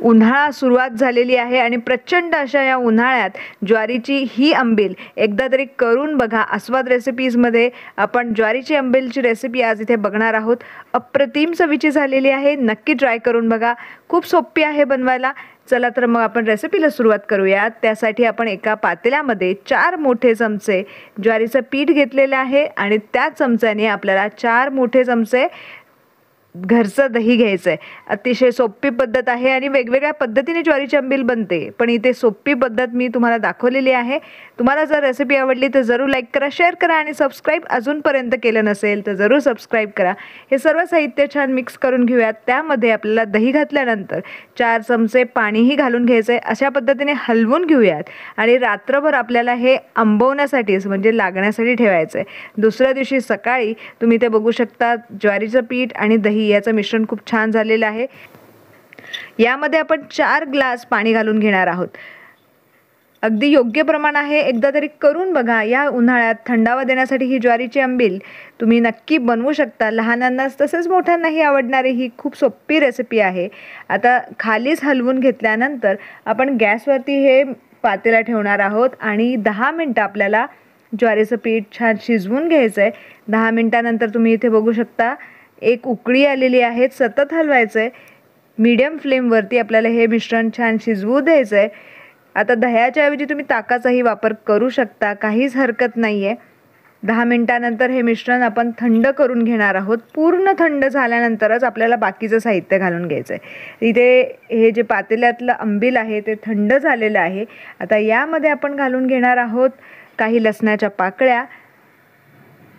उन्हाळा सुरुवात झालेली आहे आणि प्रचंड अशा या उन्हाळ्यात ज्वारीची ही आंबील एकदा तरी करून बघा। आस्वाद रेसिपीजमध्ये आपण ज्वारीची आंबीलची रेसिपी आज इथे बघणार आहोत। अप्रतिम चवीची झालेली आहे, नक्की ट्राय करून बघा, खूप सोपी आहे बनवायला। चला तर मग आपण रेसिपीला सुरुवात करूया। त्यासाठी आपण एका पातेल्यामध्ये 4 मोठे चमचे ज्वारीचं पीठ घेतलेले आहे आणि त्या चमच्याने आपल्याला 4 मोठे चमचे घरचं दही घ्यायचं आहे। अतिशय सोपी पद्धत आहे आणि वेगवेगळ्या पद्धतीने ज्वारीची आंबील बनते, पण इथे सोपी पद्धत मी तुम्हाला दाखवलेली आहे। तुम्हाला जर रेसिपी आवडली तर जरूर लाईक करा, शेअर करा आणि सबस्क्राईब अजूनपर्यंत केलं नसेल तर जरूर सबस्क्राईब करा। हे सर्व साहित्य छान मिक्स करून घेऊयात। त्यामध्ये आपल्याला दही घातल्यानंतर 4 चमचे पाणीही घालून घ्यायचं आहे। अशा पद्धतीने हलवून घेऊयात आणि रात्रभर आपल्याला हे आंबवण्यासाठी म्हणजे लागण्यासाठी ठेवायचं आहे। दुसऱ्या दिवशी सकाळी तुम्ही ते बघू शकता, ज्वारीचं पीठ आणि दही याचं मिश्रण खूप छान झालेलं आहे। यामध्ये आपण 4 ग्लास पाणी घालून घेणार आहोत। अगदी योग्य प्रमाण आहे, एकदा तरी करून बघा। या उन्हाळ्यात थंडावा देण्यासाठी ही ज्वारीची आंबील तुम्ही नक्की बनवू शकता। लहानांना तसेच मोठ्यांनाही आवडणारी ही खूप सोपी रेसिपी आहे। आता खालीच हलवून घेतल्यानंतर आपण गॅसवरती हे पातेला ठेवणार आहोत आणि 10 मिनिटं आपल्याला ज्वारीचं पीठ छान शिजवून घ्यायचं आहे। 10 मिनिटानंतर तुम्ही इथे बघू शकता एक उकळी आलेली आहे। सतत हलवायचं आहे, मीडियम फ्लेमवरती आपल्याला हे मिश्रण छान शिजवू द्यायचं आहे। आता दह्याच्या ऐवजी तुम्ही ताकाचाही वापर करू शकता, काहीच हरकत नाही आहे। 10 मिनिटानंतर हे मिश्रण आपण थंड करून घेणार आहोत। पूर्ण थंड झाल्यानंतरच आपल्याला बाकीचं साहित्य घालून घ्यायचं आहे। इथे हे जे पातेल्यातलं आंबील आहे ते थंड झालेलं आहे। आता यामध्ये आपण घालून घेणार आहोत काही लसणाच्या पाकळ्या।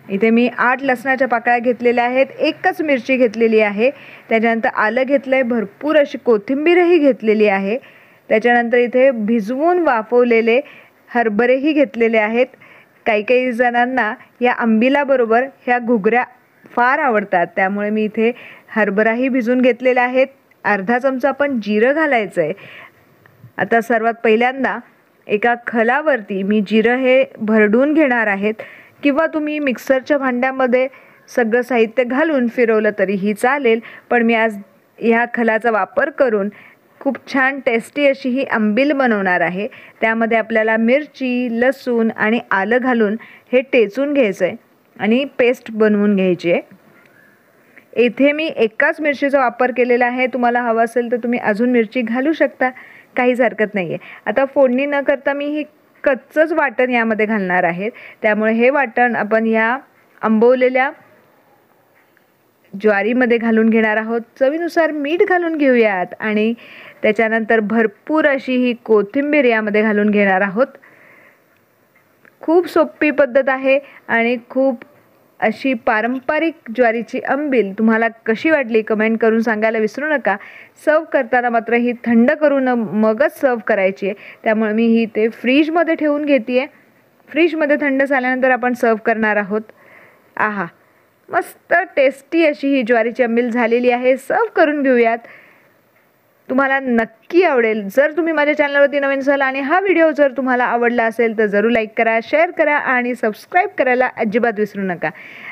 इथे मी 8 लसणाच्या पाकळ्या घेतलेल्या आहेत, एकच मिरची घेतलेली आहे। त्याच्यानंतर आलं घेतलंय, भरपूर अशी कोथिंबीरही घेतलेली आहे। त्याच्यानंतर इथे भिजवून वाफवलेले हरभरेही घेतलेले आहेत। काही जणांना या आंबीलाबरोबर ह्या घुगऱ्या फार आवडतात, त्यामुळे मी इथे हरभराही भिजवून घेतलेले आहेत। अर्धा चमचा आपण जिरं घालायचं आहे। आता सर्वात पहिल्यांदा एका खलावरती मी जिरं हे भरडून घेणार आहेत, किंवा तुम्ही मिक्सरच्या भांड्यामध्ये सगळं साहित्य घालून फिरवलं तरीही चालेल, पण मी आज ह्या खलाचा वापर करून खूप छान टेस्टी अशी ही आंबील बनवणार आहे। त्यामध्ये आपल्याला मिरची, लसूण आणि आलं घालून हे टेचून घ्यायचं आहे आणि पेस्ट बनवून घ्यायची आहे। इथे मी एकाच मिरचीचा वापर केलेला आहे, तुम्हाला हवं असेल तर तुम्ही अजून मिरची घालू शकता, काहीच हरकत नाही आहे। आता फोडणी न करता मी ही कच्चंच वाटण यामध्ये घालणार आहे, त्यामुळे हे वाटण आपण या आंबवलेल्या ज्वारीमध्ये घालून घेणार आहोत। चवीनुसार मीठ घालून घेऊयात आणि त्याच्यानंतर भरपूर अशी ही कोथिंबीर यामध्ये घालून घेणार आहोत। खूप सोपी पद्धत आहे आणि खूप अशी पारंपरिक ज्वारीची आंबील तुम्हाला कशी वाटली कमेंट करून सांगायला विसरू नका। सर्व करताना मात्र ही थंड करून मगच सर्व करायची आहे, त्यामुळे मी ही ते फ्रीजमध्ये ठेवून घेते आहे। फ्रीजमध्ये थंड झाल्यानंतर आपण सर्व करणार आहोत। आहा, मस्त टेस्टी अशी ही ज्वारीची आंबील झालेली आहे। सर्व करून घेऊयात, तुम्हाला नक्की आवडेल। जर तुम्ही माझ्या चॅनलवरती नवीन असाल आणि हा व्हिडिओ जर तुम्हाला आवडला असेल तर जरूर लाईक करा, शेअर करा आणि सबस्क्राईब करायला अजिबात विसरू नका।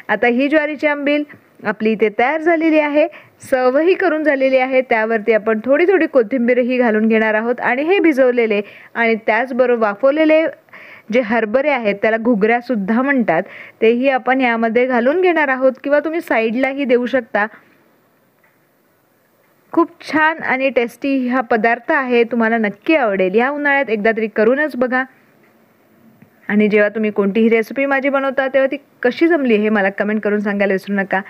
आता ही ज्वारीची आंबील आपली इथे तयार झालेली आहे, सर्वही करून झालेली आहे। त्यावरती आपण थोडी कोथिंबीरही घालून घेणार आहोत आणि हे भिजवलेले आणि त्याचबरोबर वाफवलेले जे हरभरे आहेत त्याला घुगऱ्या सुद्धा म्हणतात, तेही आपण यामध्ये घालून घेणार आहोत, किंवा तुम्ही साईडलाही देऊ शकता। खूप छान आणि टेस्टी हा पदार्थ आहे, तुम्हाला नक्की आवडेल। या उन्हाळ्यात एकदा तरी करूनच बघा आणि जेव्हा तुम्ही कोणतीही रेसिपी माझी बनवता तेव्हा ती कशी जमली हे मला कमेंट करून सांगायला विसरू नका।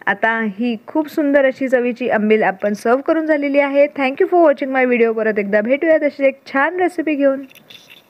आता ही खूप सुंदर अशी चवीची आंबील आपण सर्व करून झालेली आहे। Thank you for watching my video. परत एकदा भेटूया तशी एक छान रेसिपी घेऊन।